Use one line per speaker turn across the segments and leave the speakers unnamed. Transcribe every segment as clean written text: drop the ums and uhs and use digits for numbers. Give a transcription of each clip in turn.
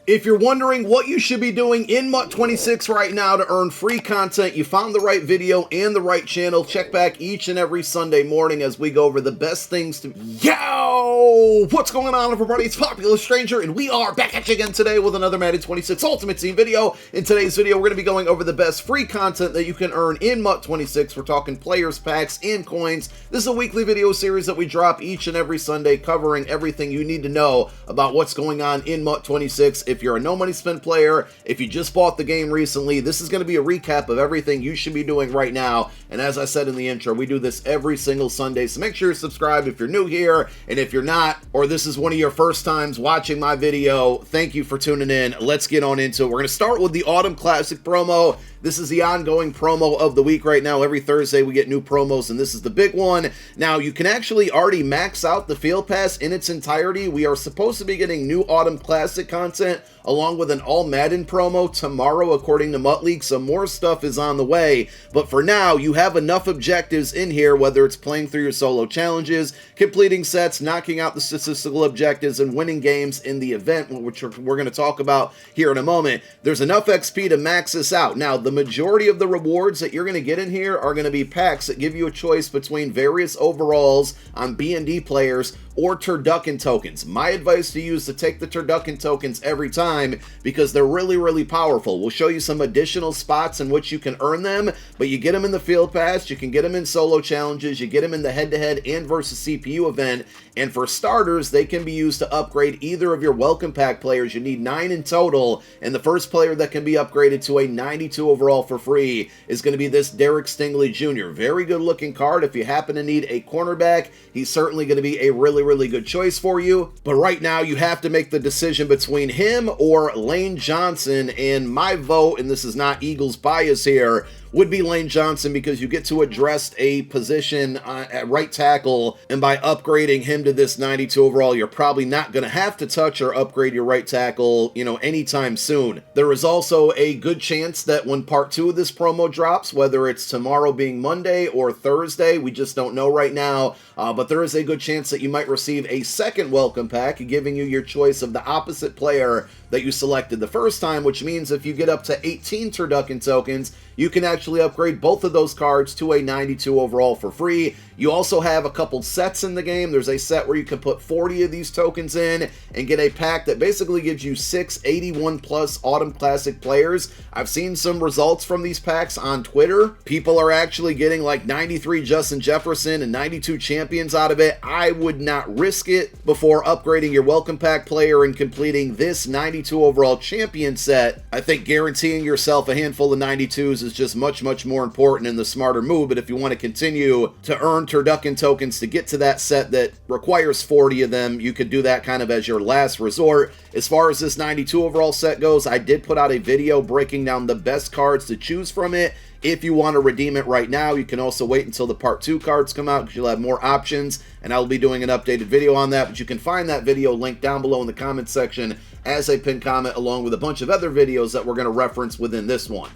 If you're wondering what you should be doing in MUT 26 right now to earn free content, you found the right video and the right channel. Check back each and every Sunday morning as we go over the best things to... Yo! What's going on, everybody? It's Popular Stranger, and we are back at you again today with another Madden 26 Ultimate Team video. In today's video, we're going to be going over the best free content that you can earn in MUT 26. We're talking players, packs, and coins. This is a weekly video series that we drop each and every Sunday covering everything you need to know about what's going on in MUT 26. If you're a no money spent player, if you just bought the game recently, this is going to be a recap of everything you should be doing right now. And as I said in the intro, we do this every single Sunday, so make sure you're subscribed if you're new here, and if you're not, or this is one of your first times watching my video, thank you for tuning in. Let's get on into it. We're going to start with the Autumn Classic promo. This is the ongoing promo of the week right now. Every Thursday we get new promos, and this is the big one. Now, you can actually already max out the Field Pass in its entirety. We are supposed to be getting new Autumn Classic content along with an All Madden promo tomorrow, according to MUT League, so more stuff is on the way. But for now, you have enough objectives in here, whether it's playing through your solo challenges, completing sets, knocking out the statistical objectives, and winning games in the event, which we're going to talk about here in a moment. There's enough XP to max this out. Now, the majority of the rewards that you're going to get in here are going to be packs that give you a choice between various overalls on B&D players or turducken tokens. My advice to you is to take the turducken tokens every time because they're really, really powerful. We'll show you some additional spots in which you can earn them, but you get them in the Field Pass, you can get them in solo challenges, you get them in the head-to-head and versus CPU event, and for starters, they can be used to upgrade either of your Welcome Pack players. You need 9 in total, and the first player that can be upgraded to a 92 overall for free is going to be this Derek Stingley Jr. Very good looking card. If you happen to need a cornerback, he's certainly going to be a really good choice for you. But right now, you have to make the decision between him or Lane Johnson, and my vote, and this is not Eagles bias here, would be Lane Johnson because you get to address a position at right tackle, and by upgrading him to this 92 overall, you're probably not going to have to touch or upgrade your right tackle, anytime soon. There is also a good chance that when part 2 of this promo drops, whether it's tomorrow being Monday or Thursday, we just don't know right now, but there is a good chance that you might receive a second welcome pack, giving you your choice of the opposite player that you selected the first time, which means if you get up to 18 turducken tokens, you can actually upgrade both of those cards to a 92 overall for free. You also have a couple sets in the game. There's a set where you can put 40 of these tokens in and get a pack that basically gives you 6 81 plus Autumn Classic players. I've seen some results from these packs on Twitter. People are actually getting like 93 Justin Jefferson and 92 champions out of it. I would not risk it before upgrading your Welcome Pack player and completing this 92 overall champion set. I think guaranteeing yourself a handful of 92s is just much more important and the smarter move. But if you want to continue to earn turducken tokens to get to that set that requires 40 of them, you could do that kind of as your last resort. As far as this 92 overall set goes, I did put out a video breaking down the best cards to choose from it. If you want to redeem it right now, you can also wait until the part 2 cards come out because you'll have more options, and I'll be doing an updated video on that. But you can find that video linked down below in the comments section as a pinned comment, along with a bunch of other videos that we're going to reference within this one.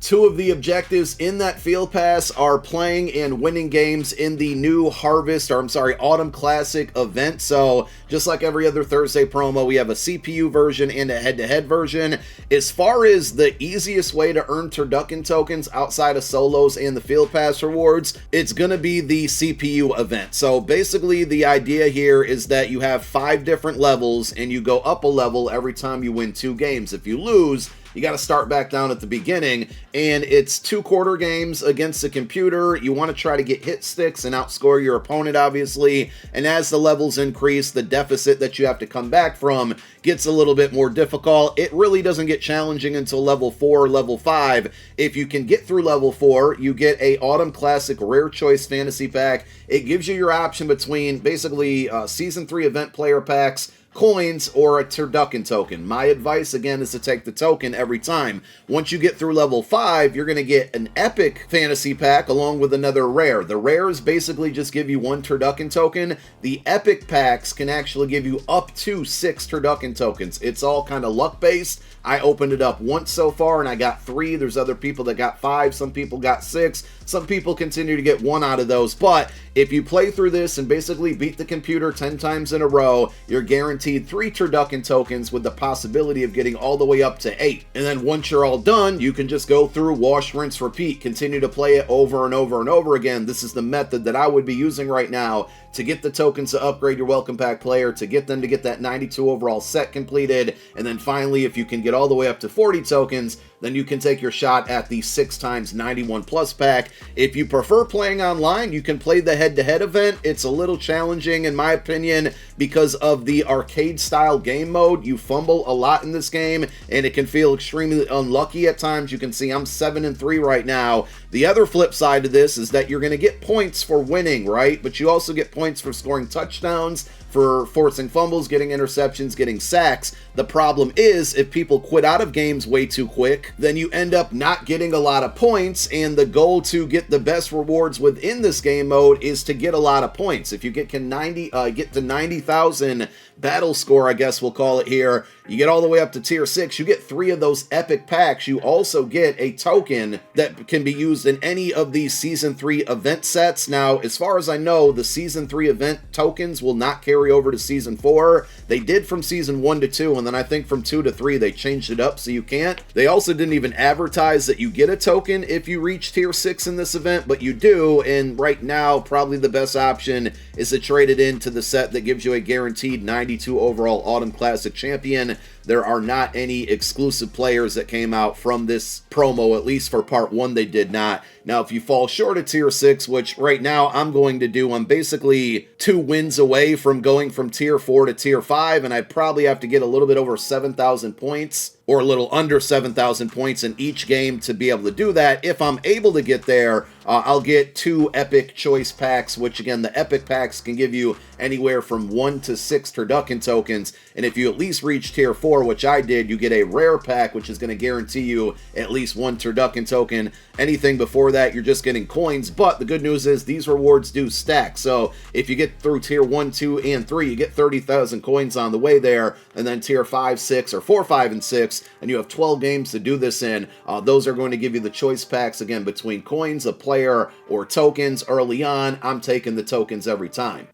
2 of the objectives in that Field Pass are playing and winning games in the new Autumn Classic event. So just like every other Thursday promo, we have a CPU version and a head-to-head version. As far as the easiest way to earn turducken tokens outside of solos and the Field Pass rewards, it's going to be the CPU event. So basically the idea here is that you have 5 different levels and you go up a level every time you win 2 games. If you lose, you got to start back down at the beginning, and it's 2 quarter games against the computer. You want to try to get hit sticks and outscore your opponent, obviously, and as the levels increase, the deficit that you have to come back from gets a little bit more difficult. It really doesn't get challenging until level 4 or level 5. If you can get through level 4, you get a Autumn Classic Rare Choice Fantasy Pack. It gives you your option between basically Season 3 event player packs, coins, or a turducken token. My advice, again, is to take the token every time. Once you get through level 5, you're going to get an epic fantasy pack along with another rare. The rares basically just give you 1 turducken token. The epic packs can actually give you up to 6 turducken tokens. It's all kind of luck-based. I opened it up once so far, and I got 3. There's other people that got 5. Some people got 6. Some people continue to get 1 out of those, but if you play through this and basically beat the computer 10 times in a row, you're guaranteed 3 turducken tokens with the possibility of getting all the way up to 8. And then once you're all done, you can just go through, wash, rinse, repeat, continue to play it over and over and over again. This is the method that I would be using right now to get the tokens to upgrade your welcome pack player, to get them to get that 92 overall set completed, and then finally, if you can get all the way up to 40 tokens, then you can take your shot at the 6x 91 plus pack. If you prefer playing online, you can play the head-to-head event. It's a little challenging in my opinion because of the arcade style game mode. You fumble a lot in this game and it can feel extremely unlucky at times. You can see I'm 7-3 right now. The other flip side of this is that you're going to get points for winning, right? But you also get points for scoring touchdowns, for forcing fumbles, getting interceptions, getting sacks. The problem is, if people quit out of games way too quick, then you end up not getting a lot of points, and the goal to get the best rewards within this game mode is to get a lot of points. If you get to 90,000 battle score, I guess we'll call it here, you get all the way up to tier 6, you get 3 of those epic packs. You also get a token that can be used in any of these Season 3 event sets. Now, as far as I know, the Season 3 event tokens will not carry over to Season 4. They did from Season 1 to 2, and then I think from 2 to 3 they changed it up so you can't. They also didn't even advertise that you get a token if you reach tier 6 in this event, but you do, and right now probably the best option is to trade it into the set that gives you a guaranteed 92 overall Autumn Classic Champion. There are not any exclusive players that came out from this promo, at least for part 1 they did not. Now, if you fall short of tier 6, which right now I'm going to do, I'm basically 2 wins away from going from tier 4 to tier 5, and I probably have to get a little bit over 7,000 points, or a little under 7,000 points in each game to be able to do that. If I'm able to get there, I'll get 2 epic choice packs, which again, the epic packs can give you anywhere from 1 to 6 turducken tokens, and if you at least reach tier 4, which I did, you get a rare pack, which is going to guarantee you at least 1 turducken token. Anything before that, you're just getting coins, but the good news is these rewards do stack. So if you get through tier 1, 2, and 3, you get 30,000 coins on the way there, and then tier 5, 6, or 4, 5, and 6, and you have 12 games to do this in. Those are going to give you the choice packs, again, between coins, a player, or tokens early on. I'm taking the tokens every time.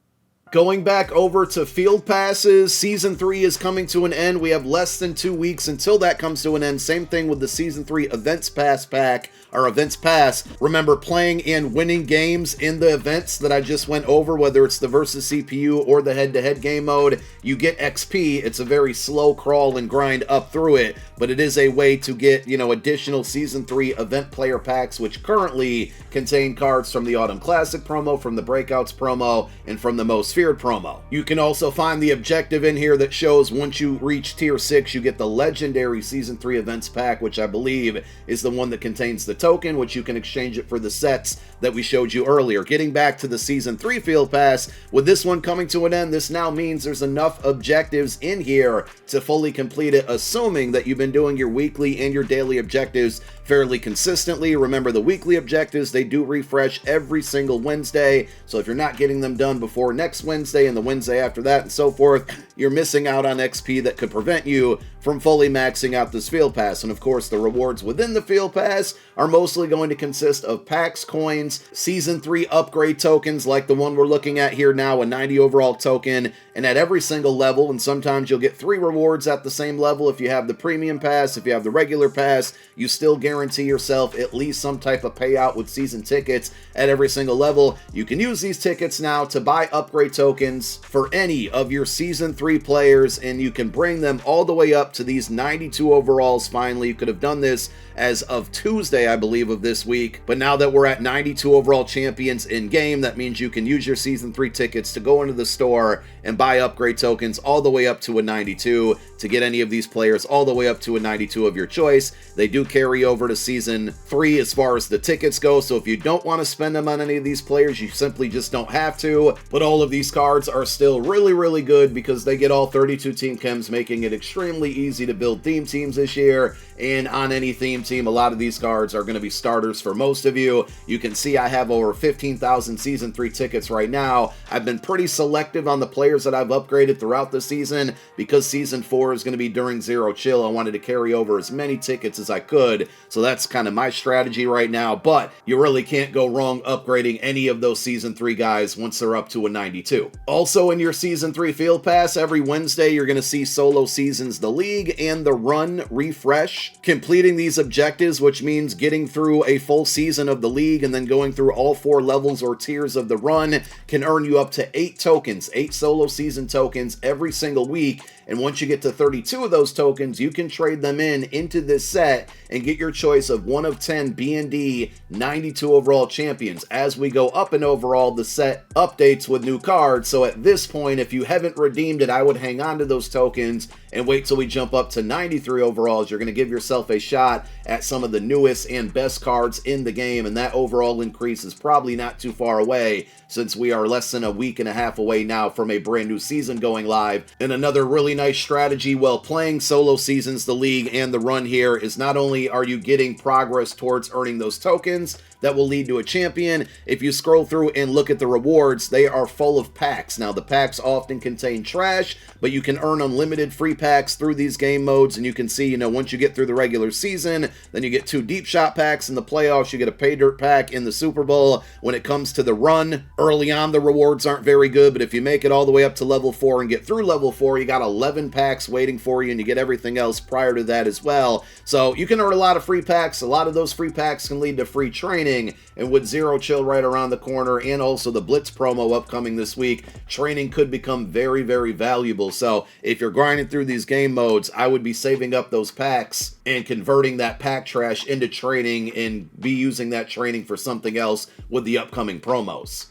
Going back over to Field Passes, Season 3 is coming to an end. We have less than 2 weeks until that comes to an end. Same thing with the Season 3 Events Pass pack, or Events Pass. Remember, playing and winning games in the events that I just went over, whether it's the versus CPU or the head-to-head game mode, you get XP. It's a very slow crawl and grind up through it, but it is a way to get, you know, additional Season 3 event player packs, which currently contain cards from the Autumn Classic promo, from the Breakouts promo, and from the Most Feared promo. You can also find the objective in here that shows once you reach tier 6, you get the legendary Season 3 events pack, which I believe is the one that contains the token, which you can exchange it for the sets that we showed you earlier. Getting back to the Season 3 Field Pass, with this one coming to an end, this now means there's enough objectives in here to fully complete it, assuming that you've been doing your weekly and your daily objectives fairly consistently. Remember, the weekly objectives, they do refresh every single Wednesday, so if you're not getting them done before next Wednesday and the Wednesday after that and so forth, you're missing out on XP that could prevent you from fully maxing out this Field Pass. And of course, the rewards within the Field Pass are mostly going to consist of packs, coins, Season 3 upgrade tokens like the one we're looking at here now, a 90 overall token, and at every single level, and sometimes you'll get 3 rewards at the same level. If you have the Premium Pass, if you have the regular pass, you still guarantee yourself at least some type of payout with season tickets at every single level. You can use these tickets now to buy upgrade tokens for any of your Season 3 players, and you can bring them all the way up to these 92 overalls finally. You could have done this as of Tuesday, I believe, of this week, but now that we're at 92 overall champions in game, that means you can use your Season 3 tickets to go into the store and buy upgrade tokens all the way up to a 92 to get any of these players all the way up to a 92 of your choice. They do carry over to Season 3 as far as the tickets go, so if you don't want to spend them on any of these players, you simply just don't have to. But all of these these cards are still really, really good because they get all 32 team chems, making it extremely easy to build theme teams this year. And on any theme team, a lot of these cards are going to be starters for most of you. You can see I have over 15,000 Season 3 tickets right now. I've been pretty selective on the players that I've upgraded throughout the season because Season 4 is going to be during Zero Chill. I wanted to carry over as many tickets as I could. So that's kind of my strategy right now. But you really can't go wrong upgrading any of those Season 3 guys once they're up to a 92. Also in your Season 3 Field Pass, every Wednesday you're going to see Solo Seasons the League and the Run refresh. Completing these objectives, which means getting through a full season of the league and then going through all 4 levels or tiers of the run, can earn you up to 8 tokens, 8 solo season tokens every single week. And once you get to 32 of those tokens, you can trade them into this set and get your choice of 1 of 10 B&D 92 overall champions. As we go up in overall, the set updates with new cards. So at this point, if you haven't redeemed it, I would hang on to those tokens and wait till we jump up to 93 overalls. You're going to give yourself a shot at some of the newest and best cards in the game, and that overall increase is probably not too far away since we are less than a week and a half away now from a brand new season going live. And another really nice strategy while playing Solo Seasons, the League, and the Run here is not only are you getting progress towards earning those tokens that will lead to a champion, if you scroll through and look at the rewards, they are full of packs. Now, the packs often contain trash, but you can earn unlimited free packs through these game modes, and you can see, once you get through the regular season, then you get 2 deep shot packs in the playoffs, you get a pay dirt pack in the Super Bowl. When it comes to the Run, early on the rewards aren't very good, but if you make it all the way up to level 4 and get through level 4, you got 11 packs waiting for you, and you get everything else prior to that as well. So you can earn a lot of free packs. A lot of those free packs can lead to free training, and with Zero Chill right around the corner and also the Blitz promo upcoming this week, training could become very, very valuable. So if you're grinding through these game modes, I would be saving up those packs and converting that pack trash into training and be using that training for something else with the upcoming promos.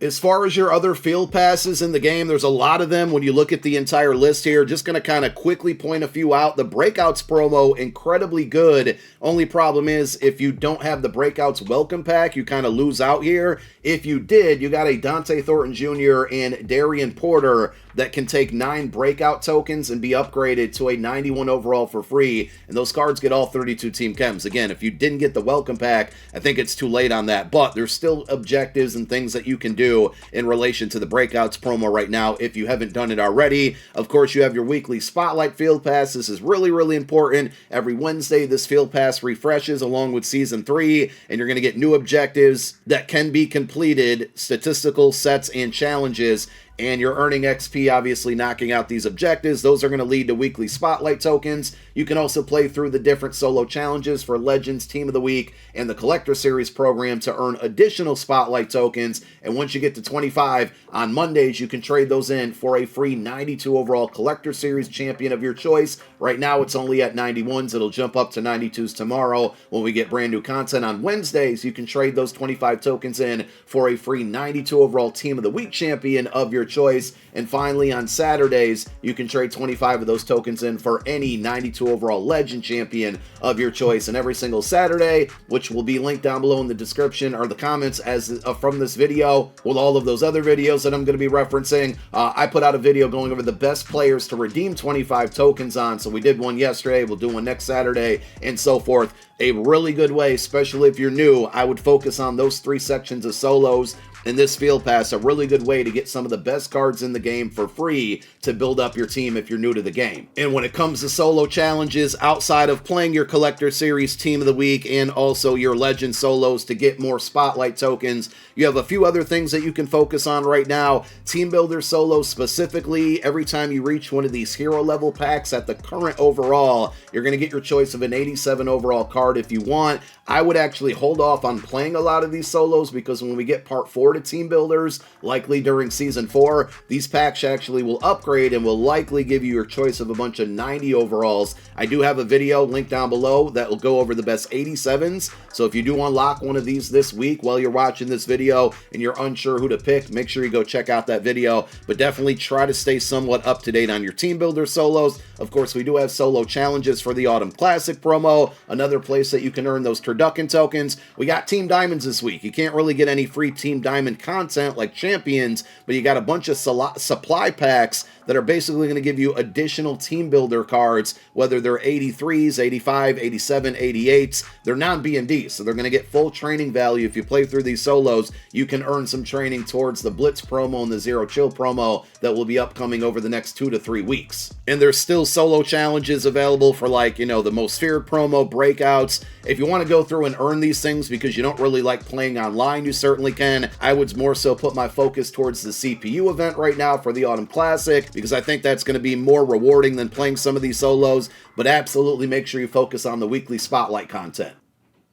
As far as your other field passes in the game, there's a lot of them when you look at the entire list here. Just going to kind of quickly point a few out. The Breakouts promo, incredibly good. Only problem is if you don't have the Breakouts welcome pack, you kind of lose out here. If you did, you got a Dante Thornton Jr. and Darian Porter that can take 9 breakout tokens and be upgraded to a 91 overall for free. And those cards get all 32 team chems. Again, if you didn't get the welcome pack, I think it's too late on that. But there's still objectives and things that you can do in relation to the Breakouts promo right now if you haven't done it already. Of course, you have your weekly Spotlight Field Pass. This is really, really important. Every Wednesday, this Field Pass refreshes along with Season 3, and you're going to get new objectives that can be completed, statistical sets and challenges, and you're earning XP, obviously knocking out these objectives. Those are going to lead to weekly Spotlight tokens. You can also play through the different solo challenges for Legends, Team of the Week, and the Collector Series program to earn additional Spotlight tokens. And once you get to 25, on Mondays, you can trade those in for a free 92 overall Collector Series champion of your choice. Right now, it's only at 91s. It'll jump up to 92s tomorrow when we get brand new content. On Wednesdays, you can trade those 25 tokens in for a free 92 overall Team of the Week champion of your choice. And finally, on Saturdays, you can trade 25 of those tokens in for any 92 overall Legend champion of your choice. And every single Saturday, which will be linked down below in the description or the comments as from this video, with all of those other videos that I'm going to be referencing, I put out a video going over the best players to redeem 25 tokens on. So we did one yesterday, we'll do one next Saturday, and so forth. A really good way, especially if you're new, I would focus on those 3 sections of solos in this Field Pass. A really good way to get some of the best cards in the game for free to build up your team if you're new to the game. And when it comes to solo challenges, outside of playing your Collector Series Team of the Week and also your Legend solos to get more Spotlight tokens, you have a few other things that you can focus on right now. Team Builder solos specifically, every time you reach one of these hero level packs at the current overall, you're going to get your choice of an 87 overall card if you want. I would actually hold off on playing a lot of these solos because when we get part 4 to Team Builders, likely during Season 4, these packs actually will upgrade and will likely give you your choice of a bunch of 90 overalls. I do have a video linked down below that will go over the best 87s, so if you do unlock one of these this week while you're watching this video and you're unsure who to pick, make sure you go check out that video, but definitely try to stay somewhat up to date on your Team Builder solos. Of course, we do have solo challenges for the Autumn Classic promo, another place that you can earn those turducken tokens. We got Team Diamonds this week. You can't really get any free Team Diamonds diamond content like champions, but you got a bunch of supply packs that are basically going to give you additional team builder cards, whether they're 83s, 85, 87, 88s. They're non-B&D, so they're going to get full training value. If you play through these solos, you can earn some training towards the Blitz promo and the Zero Chill promo that will be upcoming over the next 2 to 3 weeks. And there's still solo challenges available for, like, you know, the Most Feared promo, Breakouts. If you want to go through and earn these things because you don't really like playing online, you certainly can. I would more so put my focus towards the CPU event right now for the Autumn Classic, because I think that's going to be more rewarding than playing some of these solos, but absolutely make sure you focus on the weekly spotlight content.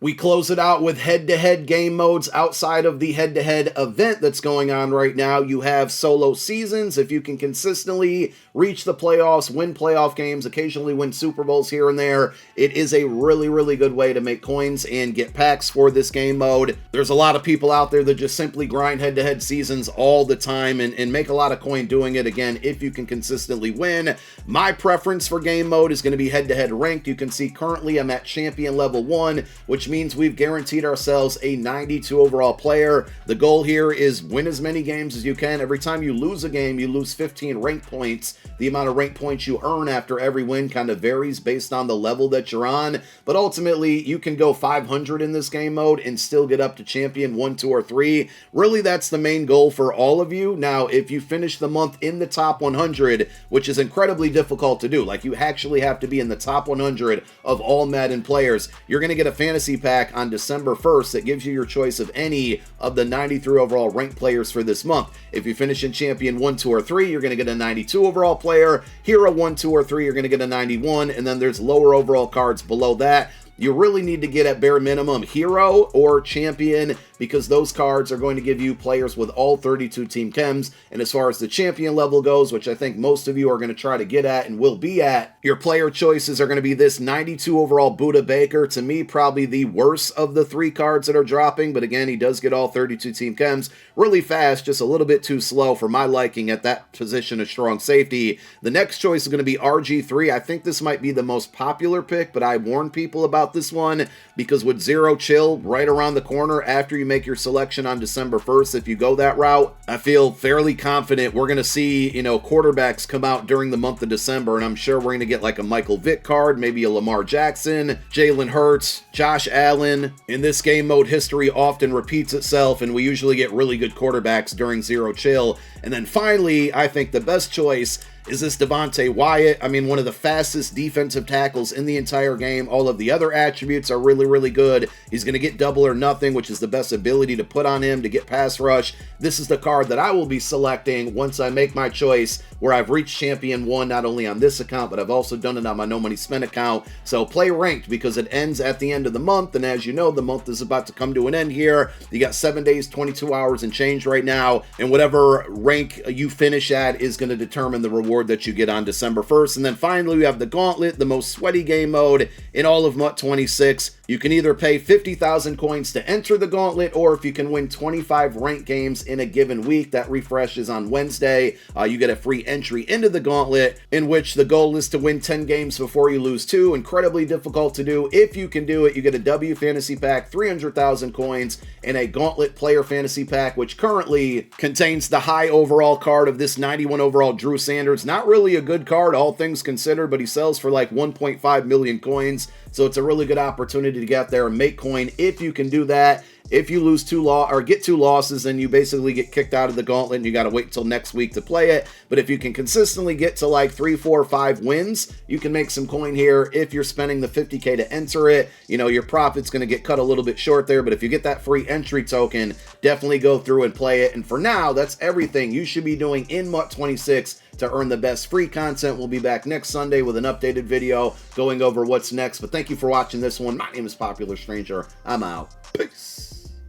We close it out with head-to-head game modes outside of the head-to-head event that's going on right now. You have solo seasons. If you can consistently reach the playoffs, win playoff games, occasionally win Super Bowls here and there, it is a really, really good way to make coins and get packs for this game mode. There's a lot of people out there that just simply grind head-to-head seasons all the time and make a lot of coin doing it. Again, if you can consistently win. My preference for game mode is going to be head-to-head ranked. You can see currently I'm at champion level 1, which means we've guaranteed ourselves a 92 overall player. The goal here is win as many games as you can. Every time you lose a game, you lose 15 rank points. The amount of rank points you earn after every win kind of varies based on the level that you're on, but ultimately you can go 500 in this game mode and still get up to champion 1, 2, or 3. Really, that's the main goal for all of you. Now, if you finish the month in the top 100, which is incredibly difficult to do, like you actually have to be in the top 100 of all Madden players, you're going to get a fantasy pack on December 1st that gives you your choice of any of the 93 overall ranked players for this month. If you finish in champion 1, 2, or 3, you're going to get a 92 overall player. Hero 1, 2, or 3, you're going to get a 91, and then there's lower overall cards below that. You really need to get at bare minimum hero or champion, because those cards are going to give you players with all 32 team chems. And as far as the champion level goes, which I think most of you are going to try to get at and will be at, your player choices are going to be this 92 overall Buda Baker. To me, probably the worst of the 3 cards that are dropping, but again, he does get all 32 team chems really fast, just a little bit too slow for my liking at that position of strong safety. The next choice is going to be RG3. I think this might be the most popular pick, but I warn people about this one because with Zero Chill right around the corner after you make your selection on December 1st, if you go that route, I feel fairly confident we're going to see, you know, quarterbacks come out during the month of December, and I'm sure we're going to get like a Michael Vick card, maybe a Lamar Jackson, Jalen Hurts, Josh Allen. In this game mode, history often repeats itself, and we usually get really good quarterbacks during Zero Chill. And then finally, I think the best choice is this Devontae Wyatt. I mean, one of the fastest defensive tackles in the entire game. All of the other attributes are really, really good. He's going to get double or nothing, which is the best ability to put on him to get pass rush. This is the card that I will be selecting once I make my choice, where I've reached champion 1, not only on this account, but I've also done it on my No Money Spent account. So play ranked because it ends at the end of the month. And as you know, the month is about to come to an end here. You got 7 days, 22 hours and change right now. And whatever rank you finish at is going to determine the reward that you get on December 1st. And then finally, we have the Gauntlet, the most sweaty game mode in all of MUT 26. You can either pay 50,000 coins to enter the Gauntlet, or if you can win 25 ranked games in a given week, that refreshes on Wednesday, you get a free entry into the Gauntlet, in which the goal is to win 10 games before you lose 2. Incredibly difficult to do. If you can do it, you get a W Fantasy Pack, 300,000 coins, and a Gauntlet Player Fantasy Pack, which currently contains the high overall card of this 91 overall Drew Sanders. Not really a good card, all things considered, but he sells for like 1.5 million coins. So it's a really good opportunity to get there and make coin if you can do that. If you lose get 2 losses, then you basically get kicked out of the Gauntlet and you got to wait until next week to play it. But if you can consistently get to like 3, 4, 5 wins, you can make some coin here. If you're spending the 50K to enter it, you know, your profit's going to get cut a little bit short there. But if you get that free entry token, definitely go through and play it. And for now, that's everything you should be doing in MUT 26 to earn the best free content. We'll be back next Sunday with an updated video going over what's next. But thank you for watching this one. My name is Popular Stranger. I'm out. Peace.